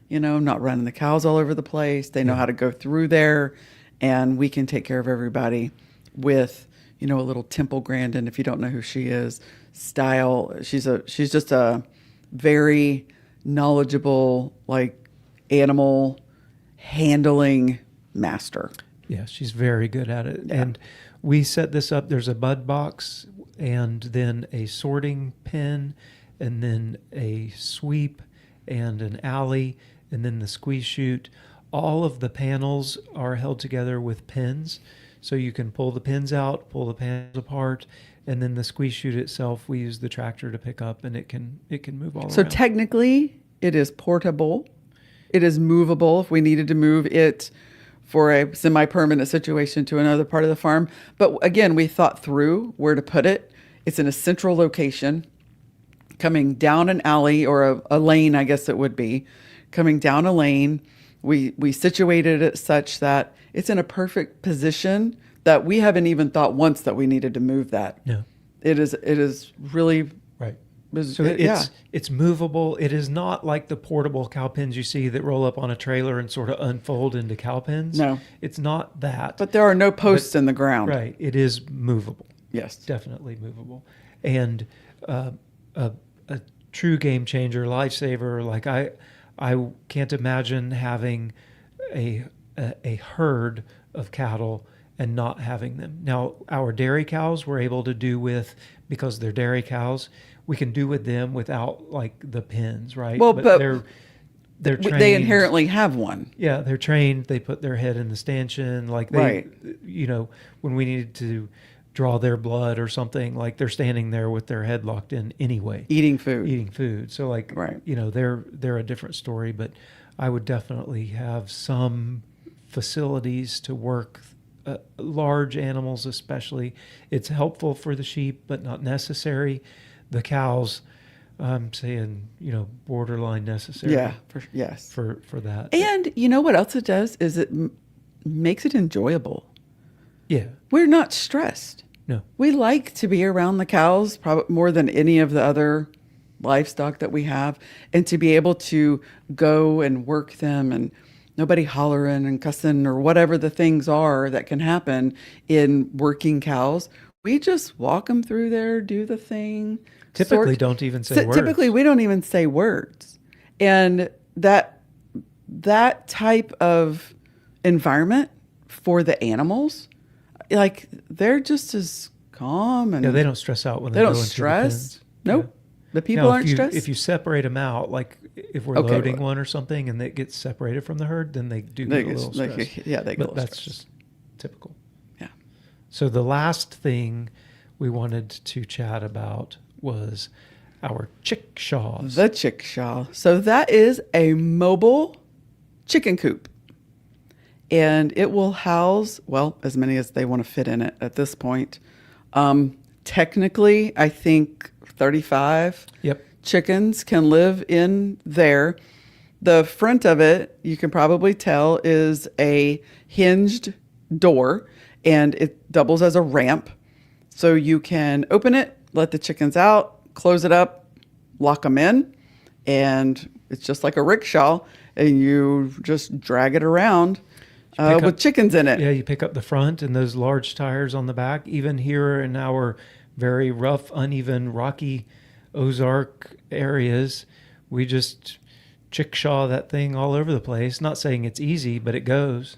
not running the cows all over the place. They know how to go through there, and we can take care of everybody with, a little Temple Grandin, if you don't know who she is, style. She's just a very knowledgeable, animal handling master. Yeah, she's very good at it. Yeah. And we set this up. There's a bud box, and then a sorting pen, and then a sweep, and an alley, and then the squeeze chute. All of the panels are held together with pins, so you can pull the pins out, pull the panels apart, and then the squeeze chute itself, we use the tractor to pick up, and it can move all around. So technically, it is portable. It is movable if we needed to move it for a semi-permanent situation to another part of the farm. But again, we thought through where to put it. It's in a central location, coming down an alley, or a lane, I guess it would be, coming down a lane. We situated it such that it's in a perfect position that we haven't even thought once that we needed to move that. No. It is really right. So it's movable. It is not like the portable cow pens you see that roll up on a trailer and sort of unfold into cow pens. No. It's not that. But there are no posts in the ground. Right. It is movable. Yes. Definitely movable. And a true game changer, lifesaver. Like I can't imagine having a herd of cattle and not having them. Now, our dairy cows we're able to do with, because they're dairy cows, we can do with them without like the pins, right? Well, but they're trained. they inherently have one. Yeah, they're trained. They put their head in the stanchion. Like they, Right. you know, when we needed to draw their blood or something, like they're standing there with their head locked in anyway. Eating food. So like, Right. you know, they're a different story, but I would definitely have some facilities to work large animals, especially. It's helpful for the sheep, but not necessary. The cows, I'm saying, you know, borderline necessary. Yeah. For that. And you know what else it does is it makes it enjoyable. Yeah. We're not stressed. No. We like to be around the cows probably more than any of the other livestock that we have, and to be able to go and work them and nobody hollering and cussing or whatever the things are that can happen in working cows. We just walk them through there, do the thing. Typically don't even say words. Typically we don't even say words. And that type of environment for the animals, like they're just as calm and yeah, they don't stress out when they they don't go into stress. the pens. Nope. Yeah. The people Now, aren't stressed. If you separate them out, like if we're Okay, loading well, one or something and it gets separated from the herd, then they do get a little stressed. Yeah, they get a But little that's stressed. just typical. Yeah. So the last thing we wanted to chat about was our chickshaws. The chickshaw. So that is a mobile chicken coop. And it will house, well, as many as they want to fit in it at this point. Technically, I think 35 Yep. chickens can live in there. The front of it, you can probably tell, is a hinged door, and it doubles as a ramp. So you can open it, let the chickens out, close it up, lock them in, and it's just like a rickshaw, and you just drag it around with chickens in it. Yeah, you pick up the front and those large tires on the back. Even here in our very rough, uneven, rocky Ozark areas, we just chickshaw that thing all over the place. Not saying it's easy, but it goes.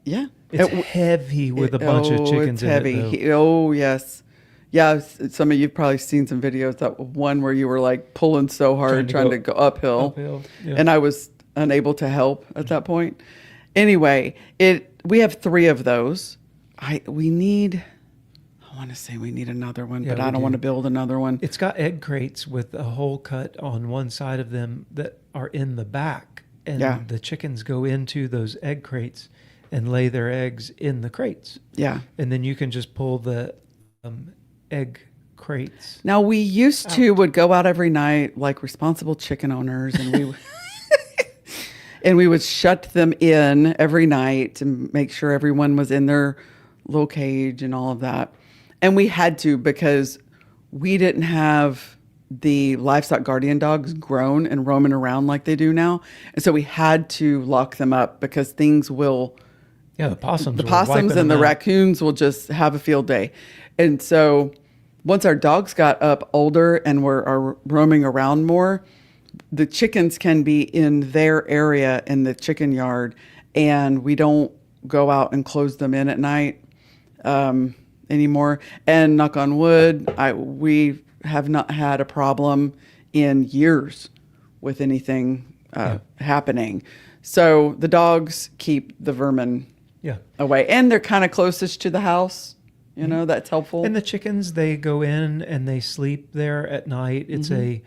Yeah. It's heavy with a bunch of chickens it's heavy. in it, though. Oh, yes. Yeah, some of you've probably seen some videos, that one where you were like pulling so hard trying to go uphill. Yeah. And I was unable to help at that point. Anyway, we have 3 of those. I want to say we need another one, Yeah, but we I don't do. want to build another one. It's got egg crates with a hole cut on one side of them that are in the back. And Yeah. the chickens go into those egg crates and lay their eggs in the crates. Yeah. And then you can just pull the egg crates. Now, we used to would go out every night like responsible chicken owners, and we and we would shut them in every night to make sure everyone was in their little cage and all of that. And we had to, because we didn't have the livestock guardian dogs grown and roaming around like they do now. And so we had to lock them up, because things will... Yeah, the possums. The were possums wiping and the them out. raccoons will just have a field day. And so once our dogs got up older and are roaming around more, the chickens can be in their area in the chicken yard, and we don't go out and close them in at night anymore. And knock on wood, we have not had a problem in years with anything happening. So the dogs keep the vermin away, and they're kind of closest to the house. You know, that's helpful. And the chickens, they go in and they sleep there at night. It's a,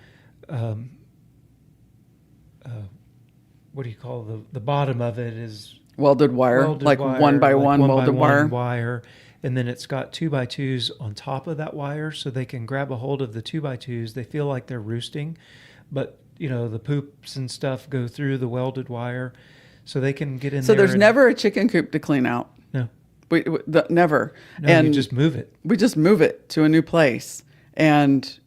what do you call the bottom of it is welded wire, like wire, 1 by like 1 one by welded one wire. And then it's got 2x2s on top of that wire, so they can grab a hold of the 2x2s. They feel like they're roosting, but you know, the poops and stuff go through the welded wire, so they can get in So there. there's never a chicken coop to clean out. No. Never. No, and you just move it. We just move it to a new place. And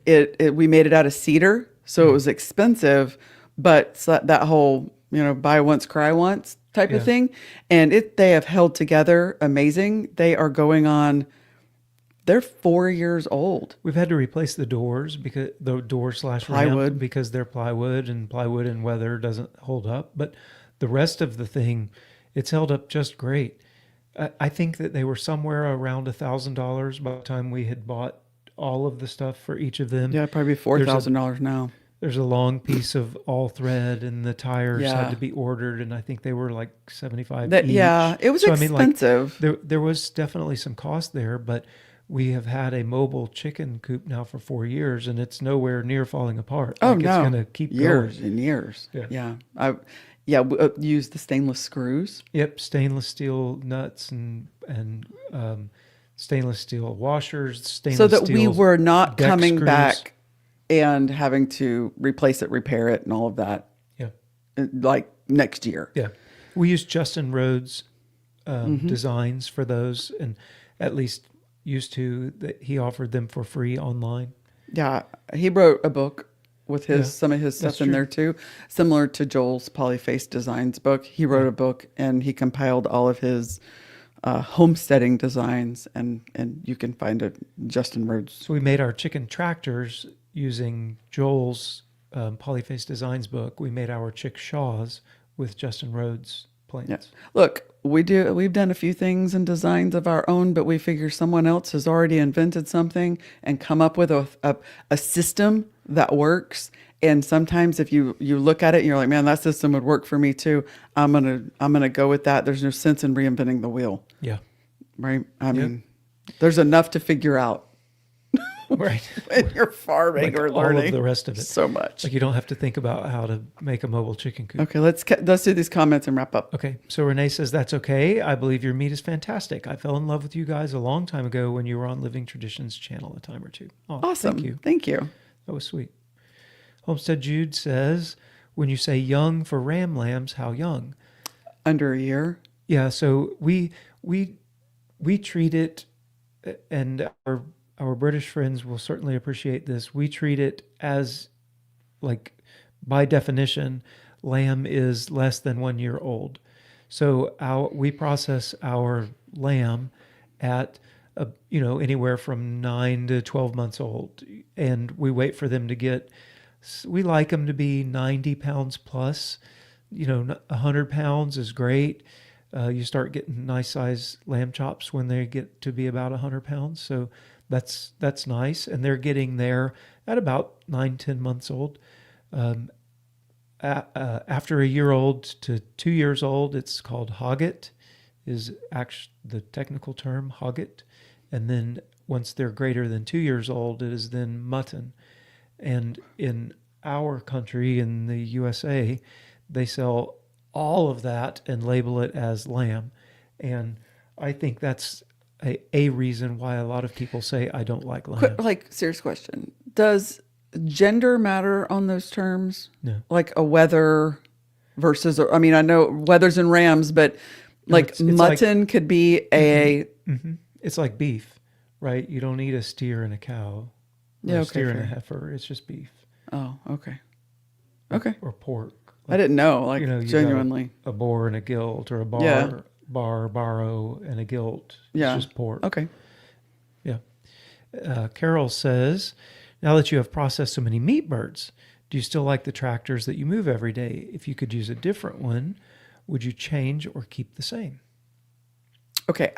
we made it out of cedar, so it was expensive, but it's that whole, buy once, cry once type of thing. And they have held together amazing. They are going on, they're 4 years old. We've had to replace the doors, because the door/ramp, Plywood. because they're plywood, and plywood in weather doesn't hold up. But the rest of the thing, it's held up just great. I think that they were somewhere around $1,000 by the time we had bought all of the stuff for each of them. Yeah, probably $4,000 now. There's a long piece of all thread, and the tires Yeah. had to be ordered, and I think they were like 75 That each. yeah, it was expensive. there was definitely some cost there, but we have had a mobile chicken coop now for 4 years, and it's nowhere near falling apart. Oh It's no, going to keep years going. and years. Yeah. We use the stainless screws. Yep, stainless steel nuts and stainless steel washers, stainless So that steel we were not deck coming screws. back and having to replace it, repair it, and all of that. Yeah. Like next year. Yeah. We used Justin Rhodes' Mm-hmm. designs for those, and at least used to, that he offered them for free online. Yeah, he wrote a book with some of his that's stuff in true. there too, similar to Joel's Polyface Designs book. He wrote a book and he compiled all of his homesteading designs, and you can find it, Justin Rhodes. So we made our chicken tractors using Joel's Polyface Designs book. We made our Chickshaws with Justin Rhodes' plans. Yeah. Look, we've done a few things and designs of our own, but we figure someone else has already invented something and come up with a system that works. And sometimes if you look at it and you're like, man, that system would work for me too, I'm gonna go with that. There's no sense in reinventing the wheel. Yeah. Right? I mean, there's enough to figure out Right. when you're farming Like or all learning. of the rest of it. So much. Like you don't have to think about how to make a mobile chicken coop. Okay, let's do these comments and wrap up. Okay, so Renee says, that's okay. I believe your meat is fantastic. I fell in love with you guys a long time ago when you were on Living Traditions channel a time or two. Oh, Awesome. Thank you. Thank you. That was sweet. Homestead Jude says, when you say young for ram lambs, how young? Under a year. Yeah, so we treat it, and our British friends will certainly appreciate this. We treat it as, like, by definition, lamb is less than 1 year old. So we process our lamb at anywhere from 9 to 12 months old, and we wait for them to get. We like them to be 90 pounds plus. 100 pounds is great. You start getting nice size lamb chops when they get to be about 100 pounds. So that's nice. And they're getting there at about 9-10 months old. After a year old to 2 years old, it's called hogget, is actually the technical term, hogget. And then once they're greater than 2 years old, it is then mutton. And in our country, in the USA, they sell all of that and label it as lamb. And I think that's a reason why a lot of people say, I don't like lamb. Serious question. Does gender matter on those terms? No. Like a wether versus, I mean, I know wethers and rams, but it's mutton could be a... Mm-hmm. It's like beef, right? You don't eat a steer and a cow. Or a steer and a heifer. It's just beef. Oh, okay. Okay. Or pork. I didn't know, you genuinely. got a boar and a gilt, or a barrow and a gilt. Yeah. It's just pork. Okay. Yeah. Carol says, now that you have processed so many meat birds, do you still like the tractors that you move every day? If you could use a different one, would you change or keep the same? Okay.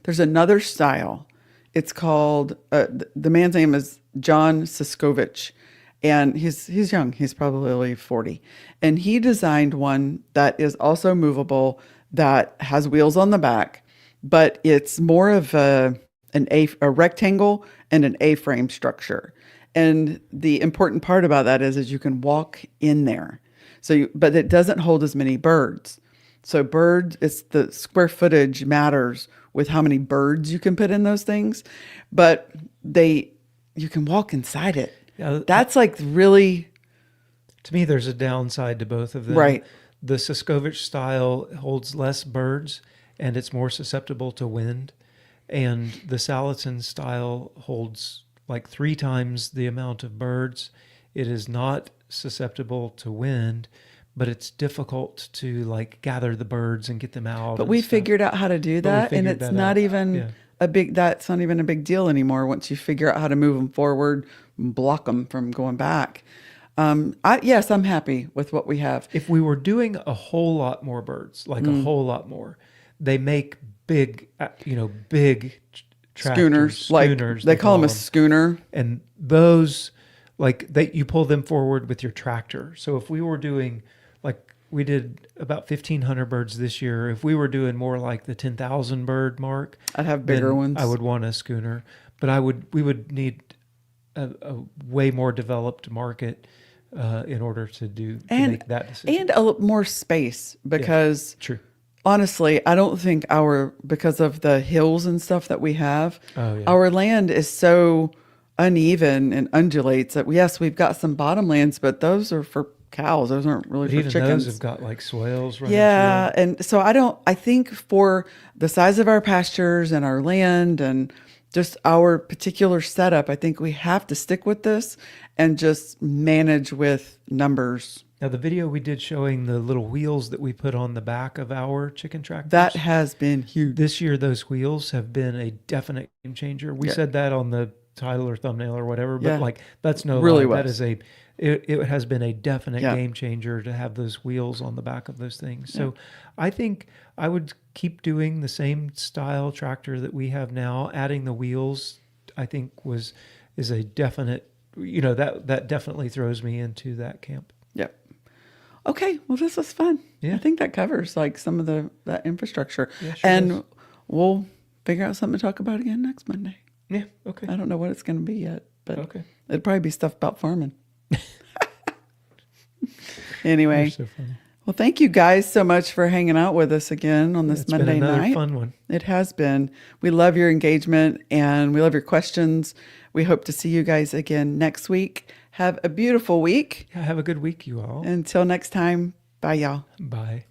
There's another style. It's called, the man's name is John Siskovich, and he's young. He's probably 40. And he designed one that is also movable, that has wheels on the back, but it's more of a rectangle and an A-frame structure. And the important part about that is you can walk in there. But it doesn't hold as many birds. So it's the square footage matters with how many birds you can put in those things, but you can walk inside it. Yeah, that's like really... To me, there's a downside to both of them. Right. The Siskovich style holds less birds, and it's more susceptible to wind. And the Salatin style holds like 3 times the amount of birds. It is not susceptible to wind, but it's difficult to gather the birds and get them out. But we figured out how to do that, and it's not even that's not even a big deal anymore once you figure out how to move them forward and block them from going back. Yes, I'm happy with what we have. If we were doing a whole lot more birds, a whole lot more, they make big, big tractors, Schooners, like they call them a schooner. and those, like you pull them forward with your tractor. So if we were doing, like we did about 1,500 birds this year, if we were doing more like the 10,000 bird mark, I'd have bigger ones. I would want a schooner, but we would need a way more developed market in order to make that decision. And more space, because True. honestly, I don't think because of the hills and stuff that we have, our land is so uneven and undulates that yes, we've got some bottomlands, but those are for cows. Those aren't really But for even chickens. those have got like swales running Yeah, through. and so I think for the size of our pastures and our land and just our particular setup, I think we have to stick with this and just manage with numbers. Now, the video we did showing the little wheels that we put on the back of our chicken tractors, That has been huge. this year, those wheels have been a definite game changer. We said that on the title or thumbnail or whatever, but like that's no Really lie. That was. is it has been a definite Yeah. game changer to have those wheels on the back of those things. So I think I would keep doing the same style tractor that we have now. Adding the wheels, I think is a definite, that definitely throws me into that camp. Yep. Okay, well, this was fun. Yeah. I think that covers like some of that infrastructure. Yeah, sure and does. we'll figure out something to talk about again next Monday. Yeah. Okay. I don't know what it's going to be yet, but Okay. it'd probably be stuff about farming. Anyway, You're so funny. well, thank you guys so much for hanging out with us again on this It's Monday been another night. fun one. It has been. We love your engagement and we love your questions. We hope to see you guys again next week. Have a beautiful week. Yeah, have a good week, you all. Until next time, bye, y'all. Bye.